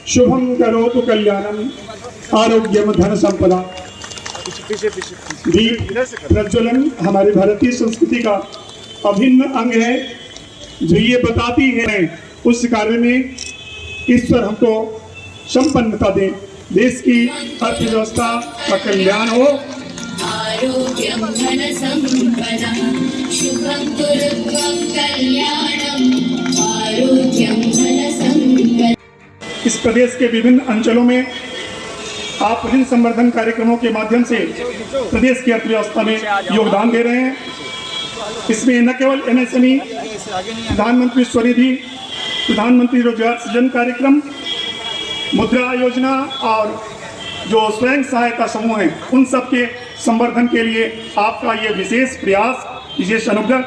शुभम करोतु कल्याणम आरोग्यम धन संपदा। दीप प्रज्वलन हमारे भारतीय संस्कृति का अभिन्न अंग है, जो ये बताती है उस कार्य में ईश्वर हमको संपन्नता दे, देश की अर्थव्यवस्था का कल्याण हो। आरोग्यम धन संपदा शुभम कुरुत्वम कल्याणम आरोग्यम धन संपदा। इस प्रदेश के विभिन्न अंचलों में आप ऋण संवर्धन कार्यक्रमों के माध्यम से प्रदेश की अर्थव्यवस्था में योगदान दे रहे हैं। इसमें न केवल एमएसएमई, प्रधानमंत्री स्वनिधि, प्रधानमंत्री रोजगार सृजन कार्यक्रम, मुद्रा योजना और जो स्वयं सहायता समूह हैं, उन सब के संवर्धन के लिए आपका ये विशेष प्रयास, विशेष अनुग्रह।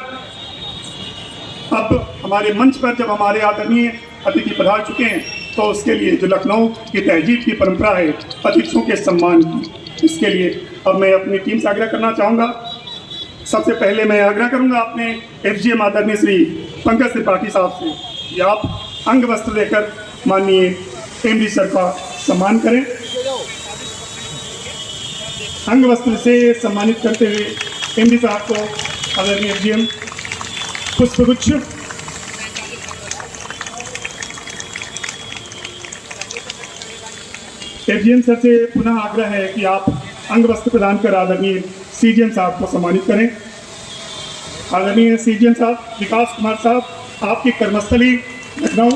अब हमारे मंच पर जब हमारे आदरणीय अतिथि पधार चुके हैं, तो उसके लिए जो लखनऊ की तहजीब की परंपरा है अतिथियों के सम्मान की, इसके लिए अब मैं अपनी टीम से आग्रह करना चाहूँगा। सबसे पहले मैं आग्रह करूँगा अपने एफजीएम आदरणीय श्री पंकज त्रिपाठी साहब से कि आप अंग वस्त्र देकर माननीय एमडी सर का सम्मान करें। अंग वस्त्र से सम्मानित करते हुए एमडी साहब को आदरणीय एफजीएम पुष्पगुच्छ। एफजीएम सर से पुनः आग्रह है कि आप अंग वस्त्र प्रदान कर आदरणीय सीजीएम साहब को सम्मानित करें। आदरणीय सीजीएम साहब विकास कुमार साहब, आपकी कर्मस्थली लखनऊ,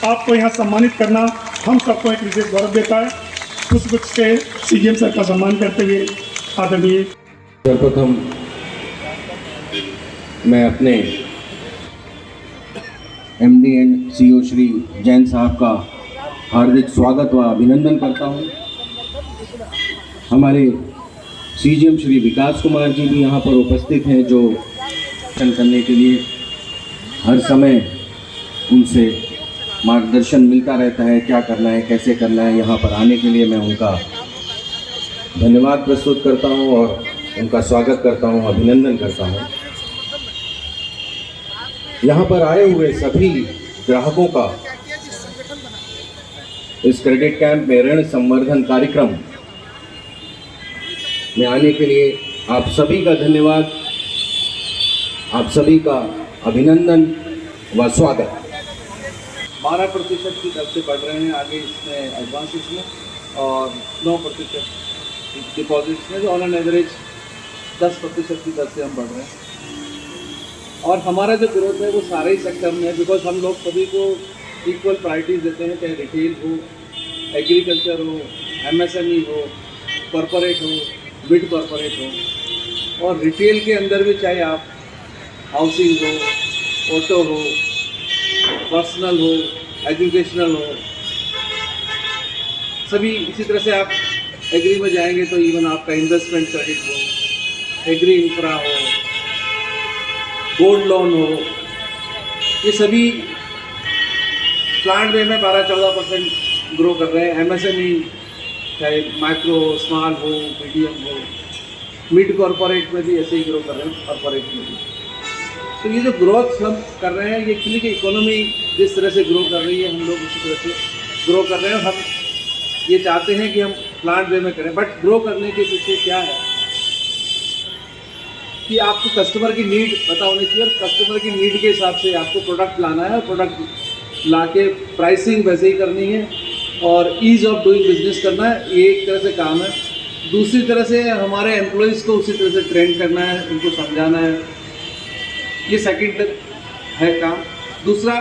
आपको यहाँ सम्मानित करना हम सबको एक विशेष गौरव देता है। पुष्पगुच्छ से सीजीएम सर का सम्मान करते हुए आदरणीय। सर्वप्रथम मैं अपने MD and CEO Shri Jain साहब का हार्दिक स्वागत व अभिनंदन करता हूं। हमारे सीजीएम श्री विकास कुमार जी भी यहाँ पर उपस्थित हैं, जो करने के लिए हर समय उनसे मार्गदर्शन मिलता रहता है, क्या करना है, कैसे करना है। यहाँ पर आने के लिए मैं उनका धन्यवाद प्रस्तुत करता हूँ और उनका स्वागत करता हूँ, अभिनंदन करता हूँ। यहाँ पर आए हुए सभी ग्राहकों का इस क्रेडिट कैंप में ऋण संवर्धन कार्यक्रम में आने के लिए आप सभी का धन्यवाद, आप सभी का अभिनंदन व स्वागत। 12% की दर से बढ़ रहे हैं आगे इसमें एडवांसेस में, और 9% डिपॉजिट्स में, जो ऑन एन एवरेज 10% की दर से हम बढ़ रहे हैं। और हमारा जो ग्रोथ है वो सारे ही सेक्टर में है, बिकॉज हम लोग सभी को इक्वल प्रायोरिटीज देते हैं, चाहे रिटेल हो, एग्रीकल्चर हो, एमएसएमई हो, कॉरपोरेट हो, मिड कॉरपोरेट हो। और रिटेल के अंदर भी चाहे आप हाउसिंग हो, ऑटो हो, पर्सनल हो, एजुकेशनल हो, सभी इसी तरह से आप एग्री में जाएंगे तो इवन आपका इन्वेस्टमेंट क्रेडिट हो, एग्री इंफ्रा हो, गोल्ड लोन हो, ये सभी प्लांट वे में 12-14% ग्रो कर रहे हैं। एमएसएमई चाहे माइक्रो, स्मॉल हो, मीडियम हो, मिड कॉरपोरेट में भी ऐसे ही ग्रो कर रहे हैं, कॉरपोरेट में भी। तो ये जो ग्रोथ हम कर रहे हैं, ये एक्चुअली कि इकोनॉमी जिस तरह से ग्रो कर रही है, हम लोग उसी तरह से ग्रो कर रहे हैं। हम ये चाहते हैं कि हम प्लांट वे में करें, बट ग्रो करने के पीछे क्या है कि आपको कस्टमर की नीड पता होनी चाहिए, और कस्टमर की नीड के हिसाब से आपको प्रोडक्ट लाना है, और प्रोडक्ट लाके प्राइसिंग वैसे ही करनी है, और ईज़ ऑफ डूइंग बिजनेस करना है। ये एक तरह से काम है। दूसरी तरह से हमारे एम्प्लॉयज़ को उसी तरह से ट्रेन करना है, उनको समझाना है, ये सेकंड है काम। दूसरा,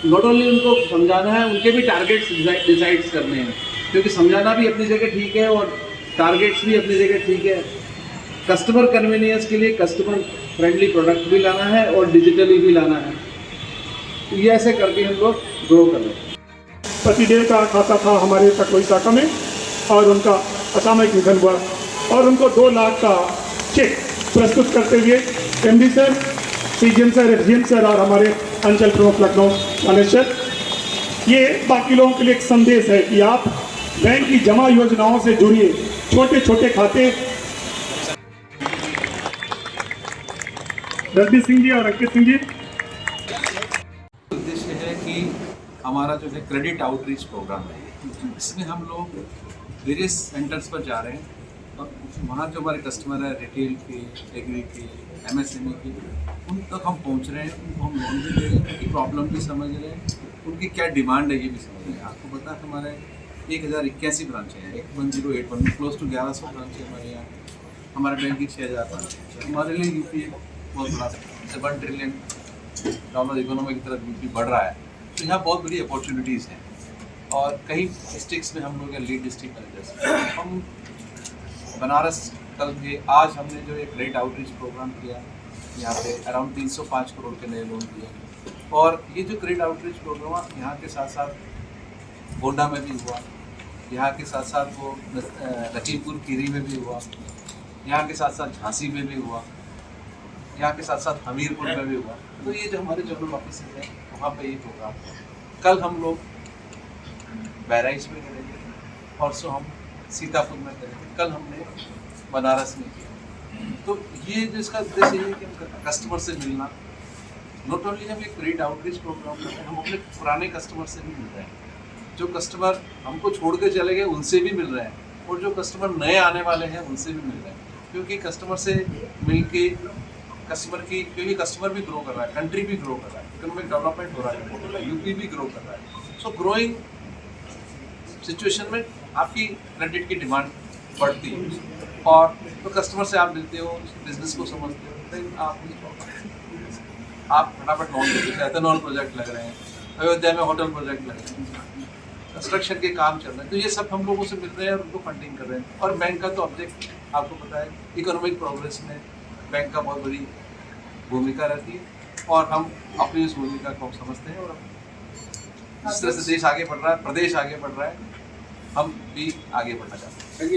नॉट ओनली उनको समझाना है, उनके भी टारगेट्स डिसाइड्स करने हैं, क्योंकि समझाना भी अपनी जगह ठीक है और टारगेट्स भी अपनी जगह ठीक है। कस्टमर कन्वीनियंस के लिए कस्टमर फ्रेंडली प्रोडक्ट भी लाना है और डिजिटली भी लाना है। तो ये ऐसे करके हम लोग ग्रो कर रहे हैं। पतिदेव का खाता था हमारे तकवई शाखा में, और उनका अचानक निधन हुआ, और उनको 2 लाख का चेक प्रस्तुत करते हुए MD sir, CGM sir, FGM sir और हमारे अंचल प्रमुख लखनऊ वाले सर, ये बाकी लोगों के लिए एक संदेश है कि आप बैंक की जमा योजनाओं से जुड़िए। छोटे छोटे खाते, रणबीर सिंह जी और अंकित सिंह जी। उद्देश्य है कि हमारा जो है क्रेडिट आउटरीच प्रोग्राम है। इसमें हम लोग वेरियस सेंटर्स पर जा रहे हैं और वहाँ जो हमारे कस्टमर है रिटेल के, एग्री के, MSME के, उन तक हम पहुँच रहे हैं, उनको हम लोन भी दे रहे हैं, उनकी प्रॉब्लम भी समझ रहे हैं, उनकी क्या डिमांड है ये भी समझ रहे हैं। आपको पता है हमारे 1081 ब्रांचें हैं, 1081 में क्लोज टू 1100 ब्रांचें हमारे यहाँ, हमारे बैंक की 6000 ब्रांचें। हमारे लिए यूपी बहुत बड़ा जैसे $1 ट्रिलियन इकोनॉमी की तरफ यूपी बढ़ रहा है, तो यहाँ बहुत बड़ी अपॉर्चुनिटीज़ हैं। और कई डिस्ट्रिक्ट्स में हम लोग लीड डिस्ट्रिक्ट मैनेजर्स हम बनारस कल थे, आज हमने जो एक क्रेडिट आउटरीच प्रोग्राम किया, यहाँ पे अराउंड 305 करोड़ के नए लोन दिए। और ये जो क्रेडिट आउटरीच प्रोग्राम यहाँ के साथ साथ गोंडा में भी हुआ, यहाँ के साथ साथ वो लखीमपुर खीरी में भी हुआ, यहाँ के साथ साथ झांसी में भी हुआ, यहाँ के साथ साथ हमीरपुर में भी हुआ। तो ये जो हमारे जनरल ऑफिस हैं वहाँ पे ये प्रोग्राम है। कल हम लोग बहराइच में करेंगे, परसों हम सीतापुर में करेंगे, कल हमने बनारस में किया। तो ये जो इसका उद्देश्य है कि हम कस्टमर से मिलना, नॉट ओनली हम एक क्रेडिट आउटरीच प्रोग्राम कर रहे हैं, हम अपने पुराने कस्टमर से भी मिल रहे हैं। जो कस्टमर हमको छोड़ के चले गए उनसे भी मिल रहे हैं, और जो कस्टमर नए आने वाले हैं उनसे भी मिल रहे हैं। क्योंकि कस्टमर से मिल के क्योंकि कस्टमर भी ग्रो कर रहा है, कंट्री भी ग्रो कर रहा है, इकोनॉमिक डेवलपमेंट हो रहा है, यूपी भी ग्रो कर रहा है। सो ग्रोइंग सिचुएशन में आपकी क्रेडिट की डिमांड बढ़ती है, और तो कस्टमर से आप मिलते हो, बिजनेस को समझते हो, देन आप फटाफट लोन लेते हो। एथेनॉल प्रोजेक्ट लग रहे हैं, अयोध्या में होटल प्रोजेक्ट लग रहे हैं, कंस्ट्रक्शन के काम चल रहे हैं, तो ये सब हम लोगों से मिल रहे हैं और उनको फंडिंग कर रहे हैं। और बैंक का तो ऑब्जेक्ट आपको पता है, इकोनॉमिक प्रोग्रेस में बैंक का बहुत बड़ी भूमिका रहती है, और हम अपनी उस भूमिका को समझते हैं। और जिस तरह से देश आगे बढ़ रहा है, प्रदेश आगे बढ़ रहा है, हम भी आगे बढ़ना चाहते हैं।